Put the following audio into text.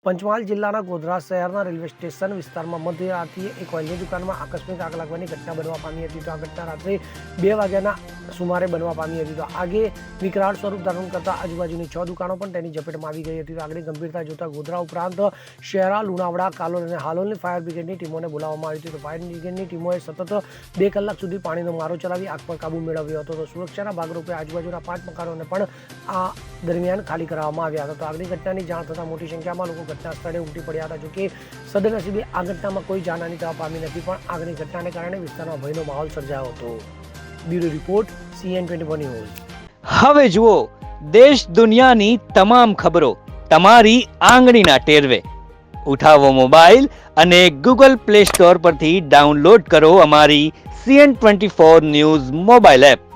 પંચમહાલ જિલ્લાના ગોધરા શહેરના railway station વિસ્તારમાં મધ્યરાત્રિએ એક ઓઇલની દુકાનમાં આકસ્મિક આગ લાગવાની ઘટના બનવા પામી હતી. તો આ ઘટના રાત્રે 2 વાગ્યાના સુમારે બનવા પામી હતી. તો આગે વિકરાળ સ્વરૂપ ધારણ કરતા આજુબાજુની 6 દુકાનો પણ તેની ઝપેટમાં આવી ગઈ હતી. તો આગની ગંભીરતા જોતા ગોધરા ઉપરાંત શહેરા, લુણાવાડા, કાલોલ અને હાલોલની ફાયર બ્રિગેડની ટીમોને બોલાવવામાં આવી હતી. તો ફાયર બ્રિગેડની ટીમોએ સતત 2 કલાક સુધી પાણીનો મારો ચલાવી આગ પર કાબુ મેળવ્યો હતો. તો સુરક્ષાના ભાગરૂપે આજુબાજુના 5 મકાનોને પણ આ દરમિયાન ખાલી કરાવવામાં આવ્યા હતા. તો આગની ઘટનાની જાણ થતાં મોટી સંખ્યામાં લોકો ઘટના સ્થળે ઉમટી પડ્યા હતા. જોકે સદનસીબે આ ઘટનામાં કોઈ જાનહાની થવા પામી નથી, પણ આગની ઘટનાને કારણે વિસ્તારમાં ભયનો માહોલ સર્જાયો હતો. Bureau report CN24 news. હવે જુઓ દેશ દુનિયાની તમામ ખબરો તમારી આંગળીના ટેરવે. ઉઠાવો મોબાઈલ અને Google Play Store પરથી ડાઉનલોડ કરો અમારી CN24 ન્યૂઝ મોબાઈલ એપ.